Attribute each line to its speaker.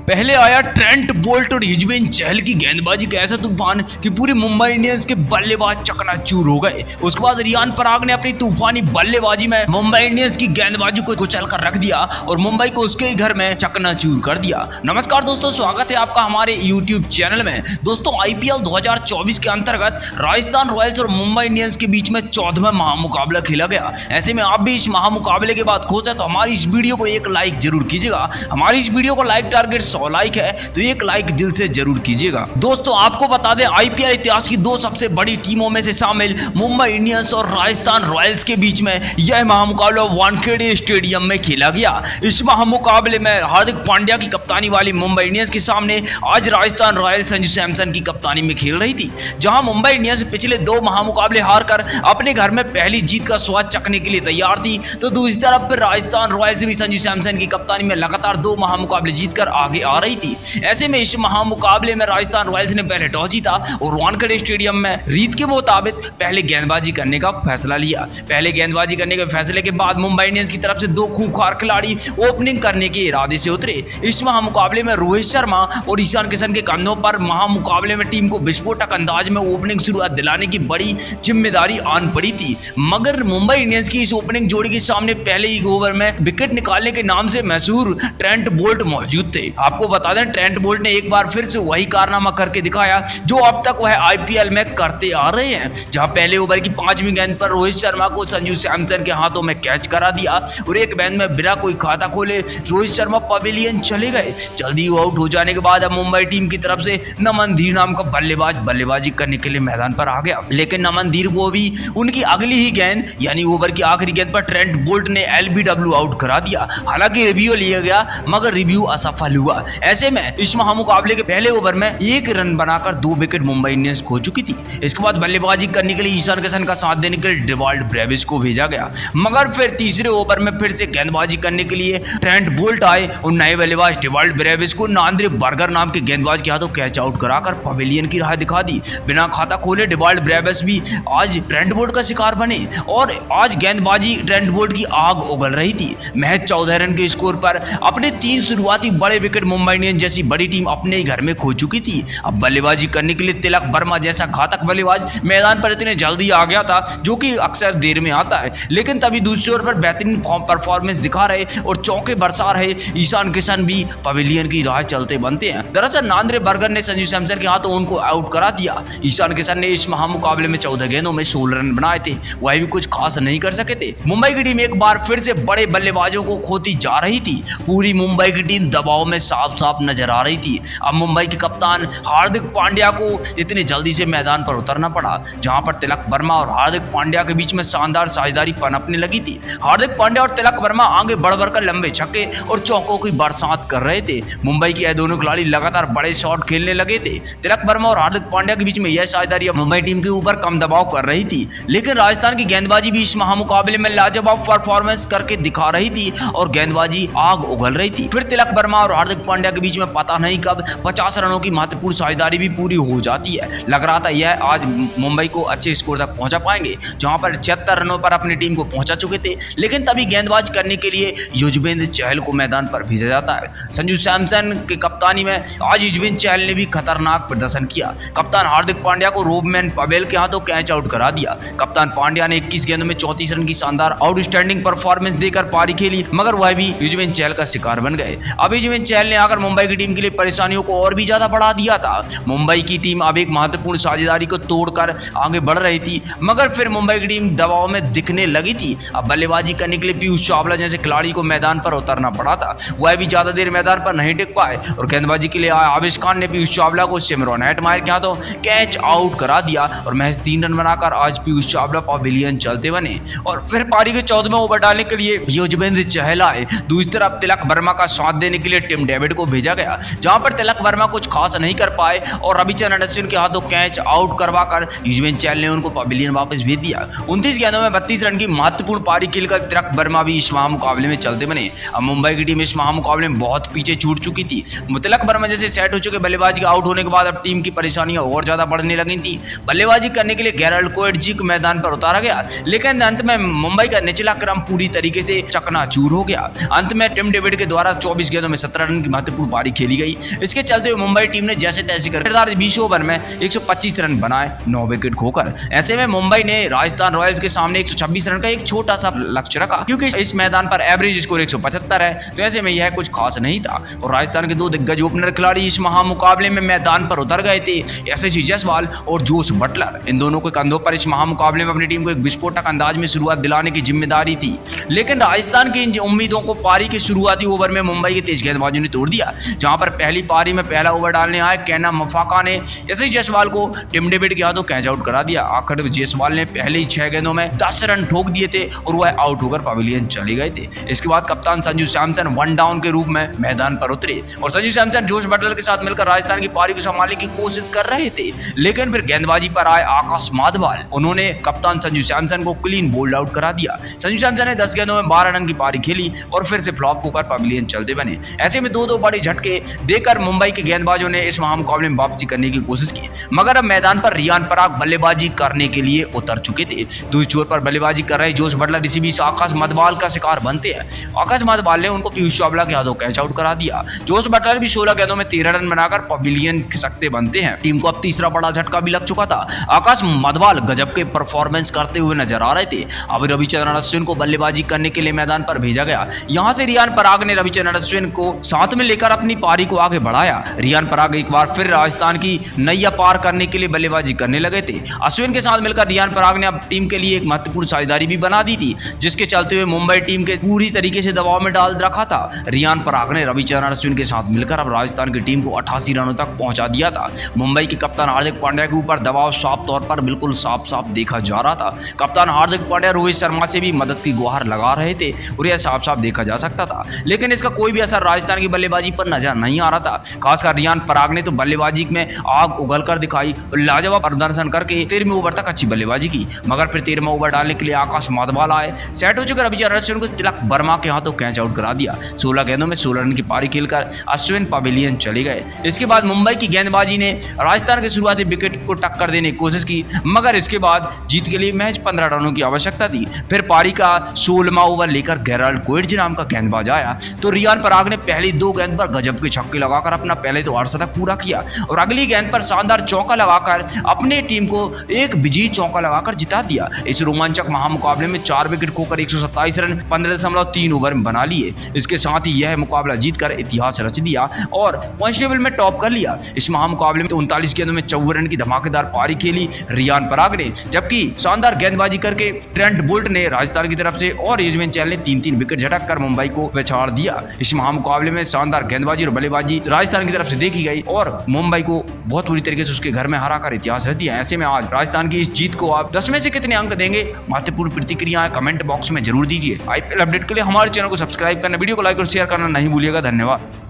Speaker 1: पहले आया Trent Boult और युजवेंद्र चहल की गेंदबाजी का ऐसा तूफान कि पूरी मुंबई इंडियंस के बल्लेबाज चकनाचूर हो गए। उसके बाद रियान पराग ने अपनी तूफानी बल्लेबाजी में मुंबई इंडियंस की गेंदबाजी को कुचल कर रख दिया और मुंबई को उसके ही घर में चकनाचूर कर दिया। नमस्कार दोस्तों, स्वागत है आपका हमारे YouTube चैनल में। दोस्तों, IPL 2024 के अंतर्गत राजस्थान रॉयल्स और मुंबई इंडियंस के बीच में 14वां महामुकाबला खेला गया। ऐसे में आप भी इस महामुकाबले के बाद खुश है तो हमारी इस वीडियो को एक लाइक जरूर कीजिएगा। हमारी इस वीडियो को लाइक टारगेट 100 लाइक है तो एक लाइक दिल से जरूर कीजिएगा। दोस्तों, आपको बता दें IPL इतिहास की दो सबसे बड़ी टीमों में से शामिल मुंबई इंडियंस और राजस्थान रॉयल्स के बीच में यह महामुकाबला वानखेड़े स्टेडियम में खेला गया। इस महामुकाबले में हार्दिक पांड्या की कप्तानी वाली मुंबई इंडियंस के सामने आज राजस्थान रॉयल्स संजू सैमसन की कप्तानी में खेल रही थी। जहां मुंबई इंडियंस पिछले दो महामुकाबले हारकर अपने घर में पहली जीत का स्वाद चखने के लिए तैयार थी, तो दूसरी तरफ फिर राजस्थान रॉयल्स भी संजू सैमसन की कप्तानी में लगातार दो महामुकाबले जीतकर आगे आ रही थी। ऐसे में इस महामुकाबले में राजस्थान रॉयल्स ने पहले टॉस जीता और वानखेड़े स्टेडियम में रीत के मुताबिक पहले गेंदबाजी करने का फैसला लिया। पहले गेंदबाजी करने के फैसले के बाद मुंबई इंडियंस की तरफ से दो खूंखार खिलाड़ी ओपनिंग करने के इरादे से उतरे। इस महामुकाबले में रोहित शर्मा और ईशान किशन के कंधों पर महामुकाबले में टीम को विस्फोटक अंदाज में ओपनिंग शुरुआत दिलाने की बड़ी जिम्मेदारी आन पड़ी थी। मगर मुंबई इंडियंस की इस ओपनिंग जोड़ी के सामने पहले ही ओवर में विकेट निकालने के नाम से मशहूर ट्रेंट बोल्ट मौजूद थे। आपको बता दें, ट्रेंट बोल्ट ने एक बार फिर से वही कारनामा करके दिखाया जो अब तक वह IPL में करते आ रहे हैं। जहां पहले ओवर की 5वीं गेंद पर रोहित शर्मा को संजू सैमसन के हाथों में कैच करा दिया और एक गेंद में बिना कोई खाता खोले रोहित शर्मा पवेलियन चले गए। जल्दी आउट हो जाने के बाद अब मुंबई टीम की तरफ से नमन धीर नाम का बल्लेबाज बल्लेबाजी करने के लिए मैदान पर आ गया। लेकिन नमन धीर को भी उनकी अगली ही गेंद यानी ओवर की आखिरी गेंद पर ट्रेंट बोल्ट ने LBW आउट करा दिया। हालांकि रिव्यू लिया गया मगर रिव्यू असफल हुआ। ऐसे में इस महामुकाबले के पहले ओवर में एक रन बनाकर 2 विकेट मुंबई इंडियंस खो चुकी थी। इसके बाद बल्लेबाजी करने के लिए ईशान किशन का साथ देने के लिए डेवाल्ड ब्रेविस को भेजा गया। मगर फिर तीसरे ओवर में फिर से गेंदबाजी करने के लिए ट्रेंट बोल्ट आए और नए बल्लेबाज डेवाल्ड ब्रेविस को नांद्रे बर्गर नाम के गेंदबाज के हाथों कैच आउट कराकर पवेलियन की राह दिखा दी। बिना खाता खोले डेवाल्ड ब्रेविस भी आज ट्रेंट बोल्ट का शिकार बने और आज गेंदबाजी ट्रेंट बोल्ट की आग उगल रही थी। महज 14 रन के स्कोर पर अपने 3 शुरुआती बड़े विकेट मुंबई इंडियंस जैसी बड़ी टीम अपने ही घर में खो चुकी थी। अब बल्लेबाजी करने के लिए तिलक वर्मा जैसा घातक बल्लेबाज मैदान पर इतने जल्दी आ गया था जो कि अक्सर देर में आता है। लेकिन तभी दूसरी ओर पर बेहतरीन परफॉर्मेंस दिखा रहे और चौके बरसा रहे ईशान किशन भी पवेलियन की राह चलते बनते हैं। दरअसल नांद्रे बर्गर ने संजू सैमसन के हाथों उनको आउट करा दिया। ईशान किशन ने इस महामुकाबले में 14 गेंदों में 16 रन बनाए थे, वह भी कुछ खास नहीं कर सके थे। मुंबई की टीम एक बार फिर से बड़े बल्लेबाजों को खोती जा रही थी। पूरी मुंबई की टीम दबाव में साफ साफ नजर आ रही थी। अब मुंबई के कप्तान हार्दिक पांड्या को इतनी जल्दी से मैदान पर उतरना पड़ा, जहां पर तिलक वर्मा और हार्दिक पांड्या के बीच में शानदार साझेदारी पनपने लगी थी। हार्दिक पांड्या और तिलक वर्मा आगे बढ़ बढ़कर लंबे छक्के और चौकों की बरसात कर रहे थे। मुंबई के दोनों खिलाड़ी लगातार बड़े शॉट खेलने लगे थे। तिलक वर्मा और हार्दिक पांड्या के बीच में यह साझेदारी मुंबई टीम के ऊपर कम दबाव कर रही थी। लेकिन राजस्थान की गेंदबाजी भी इस महामुकाबले में लाजवाब परफॉर्मेंस करके दिखा रही थी और गेंदबाजी आग उगल रही थी। फिर तिलक वर्मा और हार्दिक पांड्या के बीच में पता नहीं कब 50 रनों की महत्वपूर्ण साझेदारी भी पूरी हो जाती है। लग रहा था यह आज मुंबई को अच्छे स्कोर तक पहुंचा पाएंगे, जहां पर 76 रनों पर अपनी टीम को पहुंचा चुके थे। लेकिन तभी गेंदबाज करने के लिए युजवेंद्र चहल को मैदान पर भेजा जाता है। संजू सैमसन की कप्तानी में आज युजवेंद्र चहल ने भी खतरनाक प्रदर्शन किया। कप्तान हार्दिक पांड्या को रोबमैन पवेल के हाथों कैच आउट करा दिया। कप्तान पांड्या ने 21 गेंदों में 34 रन की शानदार आउटस्टैंडिंग परफॉर्मेंस देकर पारी खेली, मगर वह भी युजवेंद्र चहल का शिकार बन गए। अब युजवेंद्र चहल ने आकर मुंबई की टीम के लिए परेशानियों को और भी ज्यादा बढ़ा दिया था। मुंबई की टीम अब एक महत्वपूर्ण साझेदारी को तोड़कर आगे बढ़ रही थी, मगर फिर मुंबई की टीम दबाव में दिखने लगी थी। अब बल्लेबाजी करने के लिए पीयूष चावला जैसे खिलाड़ी को मैदान पर उतरना पड़ा था, वह भी ज्यादा देर मैदान पर नहीं टिक पाए और गेंदबाजी के लिए आवेश खान ने पीयूष चावला को सिमरन हेटमायर के हाथों कैच आउट करा दिया और महज 3 रन बनाकर आज पीयूष चावला पवेलियन चलते बने। और फिर पारी के 14वें ओवर डालने के लिए युजवेंद्र चहल आए। दूसरी तरफ तिलक वर्मा का साथ देने के लिए टिम डेविड को भेजा गया, जहां पर तिलक वर्मा कुछ खास नहीं कर पाए और रविचंद्रन अश्विन के हाथों कैच आउट करवाकर युजवेंद्र चहल ने उनको पवेलियन वापस भेज दिया। 29 गेंदों में 32 रन की महत्वपूर्ण पारी खेलकर तिलक वर्मा भी इस महामुकाबले में चलते बने। अब मुंबई की टीम इस महामुकाबले में बहुत पीछे छूट चुकी थी। तिलक वर्मा जैसे सेट हो चुके बल्लेबाज के आउट होने के बाद अब टीम की परेशानियां और ज्यादा बढ़ने लगी थी। बल्लेबाजी करने के लिए गैरल्ड कोएट जी को मैदान पर उतारा गया, लेकिन अंत में मुंबई का निचला क्रम पूरी तरीके से चकनाचूर हो गया। अंत में टिम डेविड के द्वारा 24 गेंदों में 17 रन की महत्वपूर्ण पारी खेली गई। इसके चलते हुए मुंबई टीम ने जैसे तैसे कर 20 ओवर में 125 रन बनाए 9 विकेट खोकर। ऐसे में मुंबई ने राजस्थान रॉयल्स के सामने 126 रन का एक छोटा सा लक्ष्य रखा, क्योंकि इस मैदान पर एवरेज स्कोर 175 है, तो ऐसे में यह कुछ खास नहीं था। और राजस्थान के दो दिग्गज ओपनर खिलाड़ी इस महामुकाबले में मैदान पर उतर गए थे, यशस्वी जायसवाल और जोश बटलर। इन दोनों के कंधों पर इस महामुकाबले में अपनी टीम को एक विस्फोटक अंदाज में शुरुआत दिलाने की जिम्मेदारी थी। लेकिन राजस्थान की इन उम्मीदों को पारी के शुरुआती ओवर में मुंबई के तेज गेंदबाजों ने तोड़ दिया, जहां पर पहली पारी में पहला ओवर डालने आए केना मफाका ने यशस्वी जायसवाल को टिम डेविड के हाथों कैच आउट करा दिया। आखिर जायसवाल ने पहले ही 6 गेंदों में 10 रन ठोक दिए थे और वह आउट होकर पवेलियन चले गए थे। इसके बाद कप्तान संजू सैमसन 1 डाउन के रूप में मैदान पर उतरे और संजू सैमसन जोश बटलर के साथ मिलकर राजस्थान की पारी को संभालने की कोशिश कर रहे थे। लेकिन फिर गेंदबाजी पर आए आकाश माधवाल, उन्होंने कप्तान संजू सैमसन को क्लीन बोल्ड आउट करा दिया। संजू सैमसन ने 10 गेंदों में 12 रन की पारी खेली और फिर से फ्लॉप होकर पवेलियन चलते बने। ऐसे में दो बड़े झटके देकर मुंबई के गेंदबाजों ने इस महामुकाबले में वापसी करने की कोशिश की, मगर अब मैदान पर रियान पराग बल्लेबाजी करने के लिए उतर चुके थे। दूसरी छोर पर बल्लेबाजी कर रहे जोश बटलर इसी बीच आकाश माधवाल का शिकार बनते हैं। आकाश माधवाल ने उनको पीयूष चावला के हाथों कैच आउट करा दिया। जोश बटलर भी 16 गेंदों में 13 रन बनाकर पवेलियन खिसकते बनते हैं। टीम को अब तीसरा बड़ा झटका भी लग चुका था। आकाश माधवाल गजब के परफॉर्मेंस करते हुए नजर आ रहे थे। अब रविचंद्रन अश्विन को बल्लेबाजी करने के लिए मैदान पर भेजा गया। यहां से रियान पराग ने रविचंद्रन अश्विन को साथ में लेकर अपनी पारी को आगे बढ़ाया। रियान पराग एक बार फिर राजस्थान की नैया पार करने के लिए बल्लेबाजी करने लगे थे। अश्विन के साथ मिलकर रियान पराग ने अब टीम के लिए एक महत्वपूर्ण साझेदारी भी बना दी थी, जिसके चलते हुए मुंबई टीम के पूरी तरीके से दबाव में डाल रखा था। रियान पराग ने रविचंद्रन अश्विन के साथ मिलकर अब राजस्थान की टीम को 88 रनों तक पहुंचा दिया था। मुंबई के कप्तान हार्दिक पांड्या के ऊपर दबाव साफ तौर पर बिल्कुल साफ साफ देखा जा रहा था। कप्तान हार्दिक पांड्या रोहित शर्मा से भी मदद की गुहार लगा रहे थे और यह साफ साफ देखा जा सकता था, लेकिन इसका कोई भी असर राजस्थान की बल्लेबाजी पर नजर नहीं आ रहा था। खासकर रियान पराग ने तो बल्लेबाजी में आग उगल कर दिखाई और लाजवाब प्रदर्शन करके 13वें ओवर तक अच्छी बल्लेबाजी की, मगर फिर 13वां ओवर डालने के लिए आकाश माधवाल आए। सेट हो चुके रविचंद्रन अश्विन को तिलक वर्मा के हाथों कैच आउट करा दिया। 16 गेंदों में 16 रन की पारी खेलकर अश्विन पवेलियन चले गए। इसके बाद मुंबई की गेंदबाजी ने राजस्थान के शुरुआती विकेट को टक्कर देने की कोशिश की, मगर इसके बाद जीत के लिए महज 15 रनों की आवश्यकता थी। फिर पारी का 16वां ओवर लेकर गेराल्ड कोएट्जी नाम का गेंदबाज आया, तो रियान पराग ने पहली 2 गेंद पर गजब के छक्के लगाकर अपना पहले तो अर्धशतक पूरा किया और अगली गेंद पर शानदार चौका लगाकर अपने टीम को एक विजयी चौका लगाकर जिता दिया। इस रोमांचक महामुकाबले में 4 विकेट खोकर 127 रन 15.3 ओवर में बना लिए। इसके साथ ही यह मुकाबला जीतकर इतिहास रच दिया और पॉइंट टेबल में टॉप कर लिया। इस महामुकाबले में 39 गेंदों में 54 रन की धमाकेदार पारी खेली रियान पराग ने, जबकि शानदार गेंदबाजी करके ट्रेंट बोल्ट ने राजस्थान की तरफ से और युजवेंद्र चहल ने 3-3 विकेट झटक कर मुंबई को पछाड़ दिया। इस महामुकाबले में शानदार गेंदबाजी और बल्लेबाजी राजस्थान की तरफ से देखी गई और मुंबई को बहुत बुरी तरीके से उसके घर में हराकर इतिहास रच दिया। ऐसे में आज राजस्थान की इस जीत को आप 10 में से कितने अंक देंगे? महत्वपूर्ण प्रतिक्रियाएं कमेंट बॉक्स में जरूर दीजिए। आईपीएल अपडेट के लिए हमारे चैनल को सब्सक्राइब करना, वीडियो को लाइक और शेयर करना नहीं भूलिएगा। धन्यवाद।